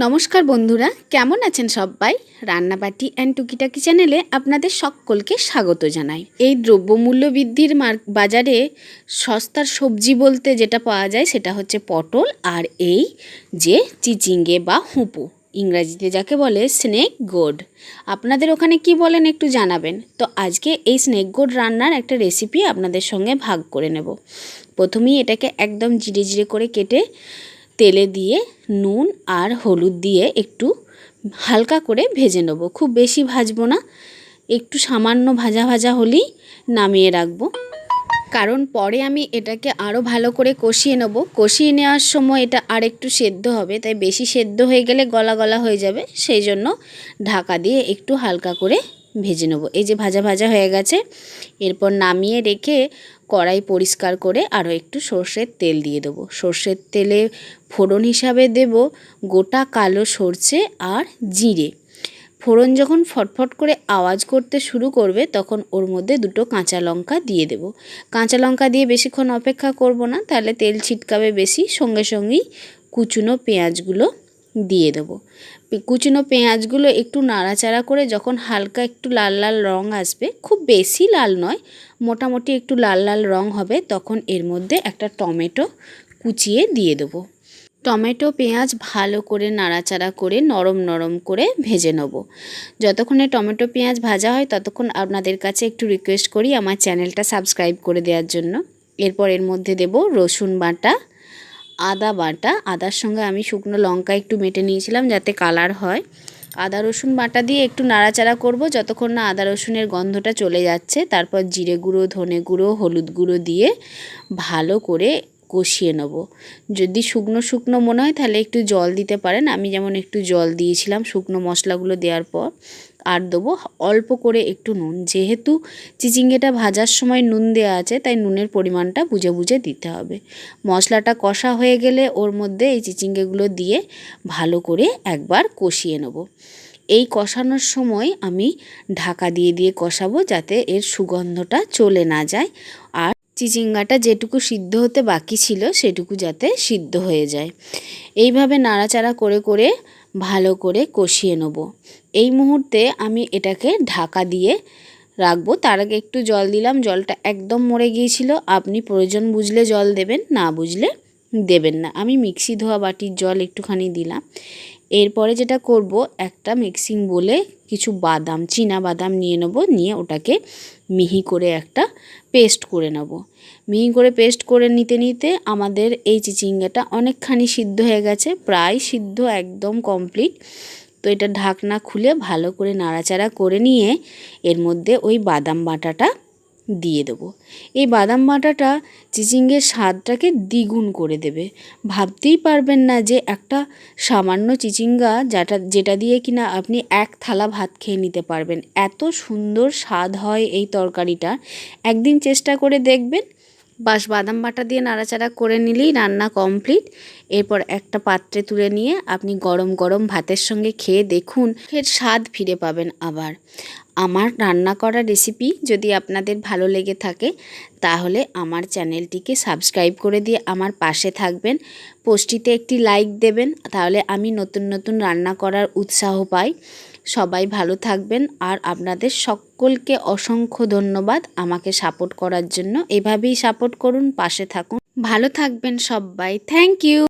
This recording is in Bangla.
নমস্কার বন্ধুরা, কেমন আছেন সবাই? রান্নাবাটি অ্যান্ড টুকিটাকি চ্যানেলে আপনাদের সকলকে স্বাগত জানাই। এই দ্রব্যমূল্য বৃদ্ধির বাজারে সস্তার সবজি বলতে যেটা পাওয়া যায় সেটা হচ্ছে পটল আর এই যে চিচিঙ্গে বা হুঁপু, ইংরাজিতে যাকে বলে স্নেক গোড। আপনাদের ওখানে কি বলেন একটু জানাবেন। তো আজকে এই স্নেক গোড রান্নার একটা রেসিপি আপনাদের সঙ্গে ভাগ করে নেব। প্রথমেই এটাকে একদম জিরে জিরে করে কেটে তেলে দিয়ে নুন আর হলুদ দিয়ে একটু হালকা করে ভেজে নেব। খুব বেশি ভাজবো না, একটু সামান্য ভাজা ভাজা হলেই নামিয়ে রাখবো, কারণ পরে আমি এটাকে আরও ভালো করে কষিয়ে নেব। কষিয়ে নেওয়ার সময় এটা আর একটু সেদ্ধ হবে, তাই বেশি সেদ্ধ হয়ে গেলে গলা গলা হয়ে যাবে, সেই জন্য ঢাকা দিয়ে একটু হালকা করে ভেজে নেব। এই যে ভাজা ভাজা হয়ে গেছে, এরপর নামিয়ে রেখে কড়াই পরিষ্কার করে আরও একটু সর্ষের তেল দিয়ে দেবো। সর্ষের তেলে ফোড়ন হিসাবে দেব গোটা কালো সর্ষে আর জিরে। ফোড়ন যখন ফটফট করে আওয়াজ করতে শুরু করবে তখন ওর মধ্যে দুটো কাঁচা লঙ্কা দিয়ে দেব। কাঁচা লঙ্কা দিয়ে বেশিক্ষণ অপেক্ষা করব না, তাহলে তেল ছিটকাবে বেশি। সঙ্গে সঙ্গেই কুচনো পেঁয়াজগুলো দিয়ে দেবো। কুচনো পেঁয়াজগুলো একটু নাড়াচাড়া করে যখন হালকা একটু লাল লাল রং আসবে, খুব বেশি লাল নয়, মোটামুটি একটু লাল লাল রং হবে, তখন এর মধ্যে একটা টমেটো কুচিয়ে দিয়ে দেবো। টমেটো পেঁয়াজ ভালো করে নাড়াচাড়া করে নরম নরম করে ভেজে নেব। যতক্ষণে টমেটো পেঁয়াজ ভাজা হয় ততক্ষণ আপনাদের কাছে একটু রিকোয়েস্ট করি আমার চ্যানেলটা সাবস্ক্রাইব করে দেওয়ার জন্য। এরপর এর মধ্যে দেব রসুন বাটা, আদা বাটা। আদার সঙ্গে আমি শুকনো লঙ্কা একটু মেটে নিয়েছিলাম যাতে কালার হয়। আদা রসুন বাটা দিয়ে একটু নাড়াচাড়া করব যতক্ষণ না আদা রসুনের গন্ধটা চলে যাচ্ছে। তারপর জিরে গুঁড়ো, ধনে গুঁড়ো, হলুদ গুঁড়ো দিয়ে ভালো করে কষিয়ে নেব। যদি শুকনো শুকনো মনে হয় তাহলে একটু জল দিতে পারেন, আমি যেমন একটু জল দিয়েছিলাম শুকনো মশলাগুলো দেওয়ার পর। আর দেবো অল্প করে একটু নুন, যেহেতু চিচিঙ্গেটা ভাজার সময় নুন দেওয়া আছে তাই নুনের পরিমাণটা বুঝে বুঝে দিতে হবে। মশলাটা কষা হয়ে গেলে ওর মধ্যে এই চিচিঙ্গেগুলো দিয়ে ভালো করে একবার কষিয়ে নেব। এই কষানোর সময় আমি ঢাকা দিয়ে দিয়ে কষাবো যাতে এর সুগন্ধটা চলে না যায়, আর চিচিঙ্গাটা যেটুকু সিদ্ধ হতে বাকি ছিল সেটুকু যাতে সিদ্ধ হয়ে যায়। এইভাবে নাড়াচাড়া করে করে ভালো করে কষিয়ে নেব। এই মুহূর্তে আমি এটাকে ঢাকা দিয়ে রাখবো। তার আগে একটু জল দিলাম, জলটা একদম মরে গিয়েছিল। আপনি প্রয়োজন বুঝলে জল দেবেন, না বুঝলে দেবেন না। আমি মিক্সি ধোয়া বাটির জল একটুখানি দিলাম। এরপরে যেটা করব, একটা মিক্সিং বলে কিছু বাদাম, চীনা বাদাম নিয়ে নেব, নিয়ে ওটাকে মিহি করে একটা পেস্ট করে নেব। মিহি করে পেস্ট করে নিতে নিতে আমাদের এই চিচিঙ্গাটা অনেকখানি সিদ্ধ হয়ে গেছে, প্রায় সিদ্ধ, একদম কমপ্লিট। তো এটা ঢাকনা খুলে ভালো করে নাড়াচাড়া করে নিয়ে এর মধ্যে ওই বাদাম বাটাটা দিয়ে দেবো। এই বাদাম বাটাটা চিচিঙ্গের স্বাদটাকে দ্বিগুণ করে দেবে। ভাবতেই পারবেন না যে একটা সামান্য চিচিঙ্গা যেটা দিয়ে কিনা আপনি এক থালা ভাত খেয়ে নিতে পারবেন, এত সুন্দর স্বাদ হয় এই তরকারিটা। একদিন চেষ্টা করে দেখবেন। বাস বাদাম বাটা দিয়ে নাড়াচাড়া করে নিলেই রান্না কমপ্লিট। এরপর একটা পাত্রে তুলে নিয়ে আপনি গরম গরম ভাতের সঙ্গে খেয়ে দেখুন, এর স্বাদ ফিরে পাবেন আবার। আমার রান্না করা রেসিপি যদি আপনাদের ভালো লেগে থাকে তাহলে আমার চ্যানেলটিকে সাবস্ক্রাইব করে দিয়ে আমার পাশে থাকবেন। পোস্টটিতে একটি লাইক দেবেন, তাহলে আমি নতুন নতুন রান্না করার উৎসাহ পাই। সবাই ভালো থাকবেন, আর আপনাদের সকলকে অসংখ্য ধন্যবাদ আমাকে সাপোর্ট করার জন্য। এভাবেই সাপোর্ট করুন, পাশে থাকুন। ভালো থাকবেন সবাই। Thank you.